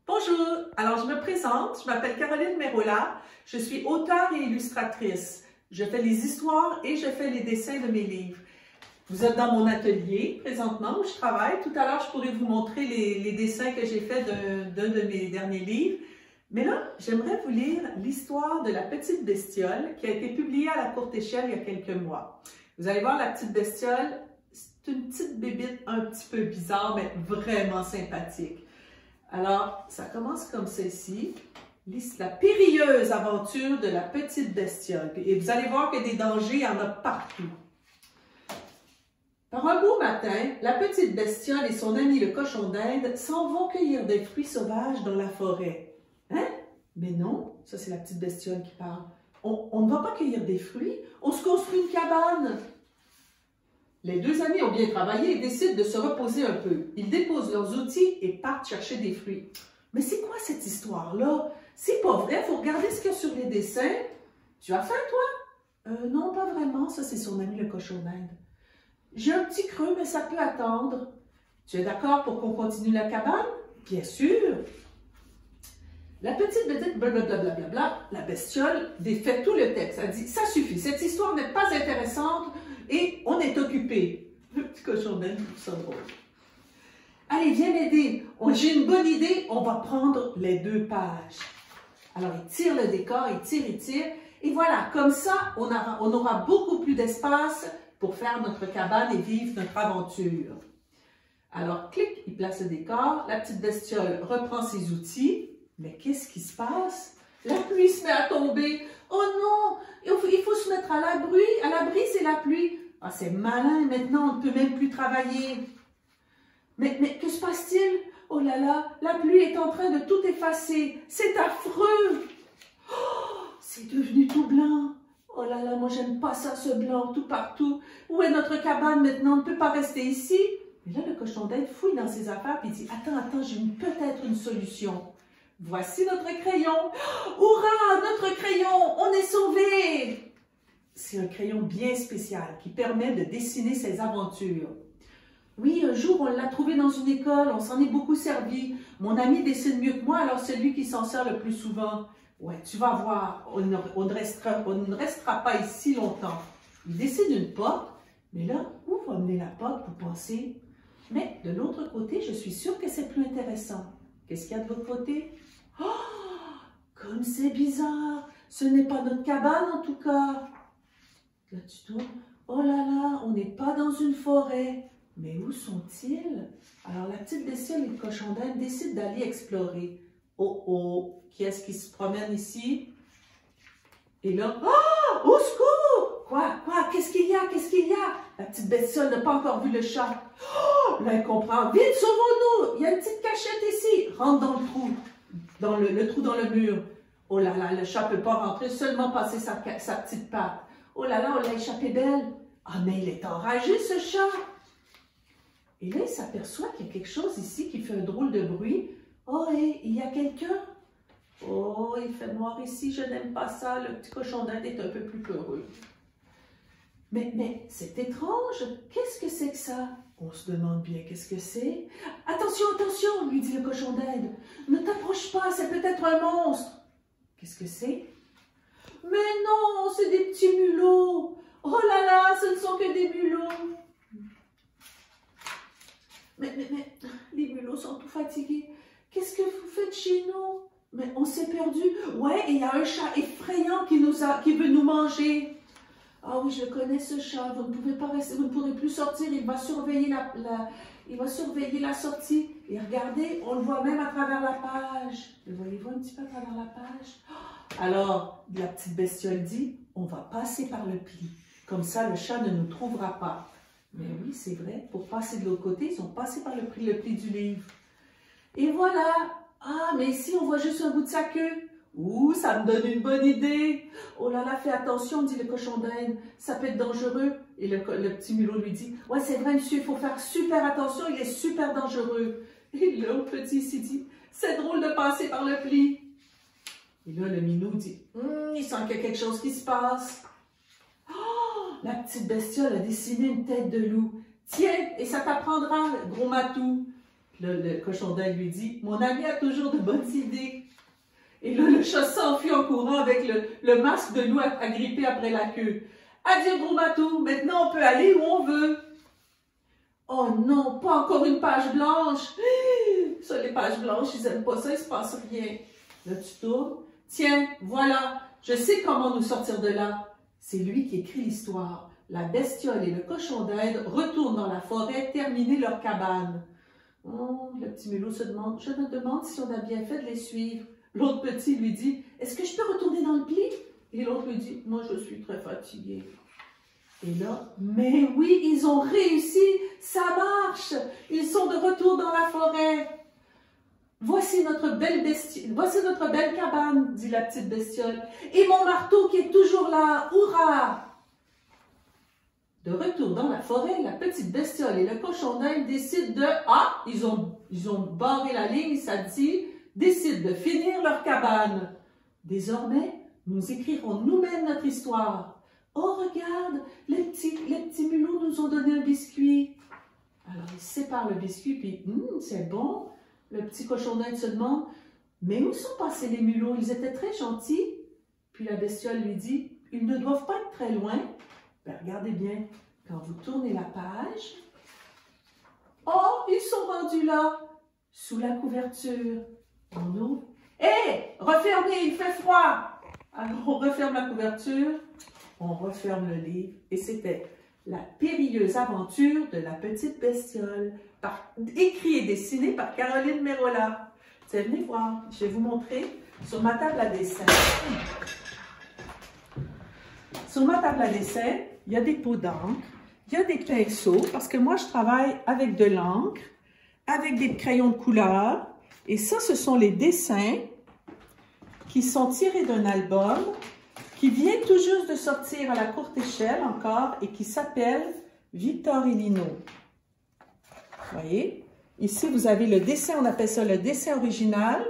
Bonjour, alors je me présente, je m'appelle Caroline Merola, je suis auteure et illustratrice. Je fais les histoires et je fais les dessins de mes livres. Vous êtes dans mon atelier présentement où je travaille. Tout à l'heure, je pourrais vous montrer les dessins que j'ai faits d'un de mes derniers livres. Mais là, j'aimerais vous lire l'histoire de la petite bestiole qui a été publiée à la courte échelle il y a quelques mois. Vous allez voir, la petite bestiole, c'est une petite bébite un petit peu bizarre, mais vraiment sympathique. Alors, ça commence comme ceci, la périlleuse aventure de la petite bestiole. Et vous allez voir que des dangers, il y en a partout. Par un beau matin, la petite bestiole et son ami le cochon d'Inde s'en vont cueillir des fruits sauvages dans la forêt. Hein? Mais non, ça c'est la petite bestiole qui parle. On ne va pas cueillir des fruits, on se construit une cabane. Les deux amis ont bien travaillé et décident de se reposer un peu. Ils déposent leurs outils et partent chercher des fruits. Mais c'est quoi cette histoire-là? C'est pas vrai, il faut regarder ce qu'il y a sur les dessins. Tu as faim, toi? Non, pas vraiment, ça c'est son ami le cochon d'Inde. J'ai un petit creux, mais ça peut attendre. Tu es d'accord pour qu'on continue la cabane? Bien sûr. La petite bébite, blablabla, la bestiole défait tout le texte. Elle dit, ça suffit, cette histoire n'est pas intéressante et on est occupé. Le petit cochon d'Inde trouve ça drôle. Allez, viens m'aider. J'ai une bonne idée, on va prendre les 2 pages. Alors, il tire le décor, il tire. Et voilà, comme ça, on aura beaucoup plus d'espace pour faire notre cabane et vivre notre aventure. Alors, clic, il place le décor. La petite bestiole reprend ses outils. Mais qu'est-ce qui se passe? La pluie se met à tomber. Oh non! Il faut se mettre à l'abri. À l'abri, c'est la pluie. Ah, c'est malin, maintenant, on ne peut même plus travailler. Mais que se passe-t-il? Oh là là, la pluie est en train de tout effacer. C'est affreux! Oh, c'est devenu tout blanc. Oh là là, moi, j'aime pas ça, ce blanc, tout partout. Où est notre cabane maintenant? On ne peut pas rester ici. Et là, le cochon d'Inde fouille dans ses affaires et dit, attends, j'ai peut-être une solution. Voici notre crayon. Hurrah, notre crayon, on est sauvés. C'est un crayon bien spécial qui permet de dessiner ses aventures. Oui, un jour, on l'a trouvé dans une école, on s'en est beaucoup servi. Mon ami dessine mieux que moi, alors c'est lui qui s'en sert le plus souvent. Ouais, tu vas voir, on ne restera pas ici longtemps. Il dessine une porte, mais là, où va mener la porte, vous pensez? Mais de l'autre côté, je suis sûre que c'est plus intéressant. Qu'est-ce qu'il y a de l'autre côté? Oh, comme c'est bizarre! Ce n'est pas notre cabane en tout cas. Là, tu tournes. Oh là là, on n'est pas dans une forêt. Mais où sont-ils? Alors, la petite bestiole et le cochon d'Inde décident d'aller explorer. Oh oh, qui est-ce qui se promène ici? Et là, oh, au secours! Quoi? Qu'est-ce qu'il y a? La petite bestiole n'a pas encore vu le chat. Oh, là, elle comprend. Vite, sauvons-nous! Il y a une petite cachette ici. Rentre dans le trou, le trou dans le mur. Oh là là, le chat ne peut pas rentrer, seulement passer sa petite patte. Oh là là, on l'a échappé belle. Ah, mais il est enragé, ce chat. Et là, il s'aperçoit qu'il y a quelque chose ici qui fait un drôle de bruit. Oh, et il y a quelqu'un? Oh, il fait noir ici, je n'aime pas ça. Le petit cochon d'Inde est un peu plus peureux. Mais c'est étrange. Qu'est-ce que c'est que ça? On se demande bien qu'est-ce que c'est. Attention, lui dit le cochon d'Inde. Ne t'approche pas, c'est peut-être un monstre. Qu'est-ce que c'est? Mais non, c'est des petits mulots. Oh là là, ce ne sont que des mulots. Mais les mulots sont tout fatigués. Qu'est-ce que vous faites chez nous? Mais on s'est perdu. Ouais, et il y a un chat effrayant qui veut nous manger. Ah oui, je connais ce chat. Vous ne pouvez pas rester, vous ne pourrez plus sortir. Il va surveiller la sortie. Et regardez, on le voit même à travers la page. Le voyez-vous un petit peu à travers la page? Alors, la petite bestiole dit, on va passer par le pli. Comme ça, le chat ne nous trouvera pas. Mais oui, c'est vrai. Pour passer de l'autre côté, ils ont passé par le pli du livre. Et voilà. Ah, mais ici, on voit juste un bout de sa queue. Ouh, ça me donne une bonne idée. Oh là là, fais attention, dit le cochon d'Inde. Ça peut être dangereux. Et le petit mulot lui dit, ouais, c'est vrai, monsieur, il faut faire super attention, il est super dangereux. Et l'autre petit s'y dit, c'est drôle de passer par le pli. Et là, le minou dit, il sent qu'il y a quelque chose qui se passe. Oh, la petite bestiole a dessiné une tête de loup. Tiens, et ça t'apprendra, gros matou. Là, le cochon d'Inde lui dit, mon ami a toujours de bonnes idées. Et là, le chat s'enfuit en courant avec le masque de loup agrippé après la queue. Adieu, gros matou, maintenant on peut aller où on veut. Oh non, pas encore une page blanche. Ça, les pages blanches, ils n'aiment pas ça, il se passe rien. Là, tu tournes. Tiens, voilà, je sais comment nous sortir de là. C'est lui qui écrit l'histoire. La bestiole et le cochon d'Inde retournent dans la forêt terminer leur cabane. Oh, le petit mulot se demande, je me demande si on a bien fait de les suivre. L'autre petit lui dit, est-ce que je peux retourner dans le pli? Et l'autre lui dit, moi je suis très fatigué. Et là, mais oui, ils ont réussi, ça marche. Ils sont de retour dans la forêt. Voici notre belle cabane, dit la petite bestiole. Et mon marteau qui est toujours là, hurrah! De retour dans la forêt, la petite bestiole et le cochon d'Inde décident de... Ah, ils ont barré la ligne, ça dit, décident de finir leur cabane. Désormais, nous écrirons nous-mêmes notre histoire. Oh, regarde, les petits mulots nous ont donné un biscuit. Alors, ils séparent le biscuit, puis, c'est bon. Le petit cochon d'Inde se demande, mais où sont passés les mulots? Ils étaient très gentils. Puis la bestiole lui dit, ils ne doivent pas être très loin. Ben, regardez bien, quand vous tournez la page, oh, ils sont rendus là, sous la couverture. On ouvre. Hé, refermez, il fait froid. Alors, on referme la couverture, on referme le livre, et c'était La périlleuse aventure de la petite bestiole, écrit et dessiné par Caroline Merola. Venez voir, je vais vous montrer sur ma table à dessin. Sur ma table à dessin, il y a des pots d'encre, il y a des pinceaux, parce que moi, je travaille avec de l'encre, avec des crayons de couleur. Et ça, ce sont les dessins qui sont tirés d'un album qui vient tout juste de sortir à la courte échelle encore et qui s'appelle Victor et Lino. Vous voyez? Ici, vous avez le dessin, on appelle ça le dessin original,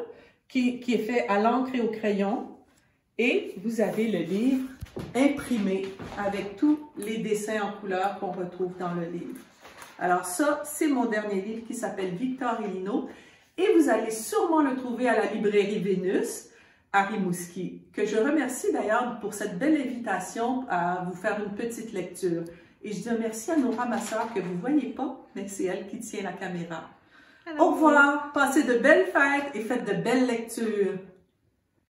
qui est fait à l'encre et au crayon. Et vous avez le livre imprimé avec tous les dessins en couleur qu'on retrouve dans le livre. Alors ça, c'est mon dernier livre qui s'appelle Victor et Lino. Et vous allez sûrement le trouver à la librairie Vénus, à Rimouski, que je remercie d'ailleurs pour cette belle invitation à vous faire une petite lecture. Et je dis un merci à Nora, ma soeur, que vous ne voyez pas, mais c'est elle qui tient la caméra. Au revoir, passez de belles fêtes et faites de belles lectures.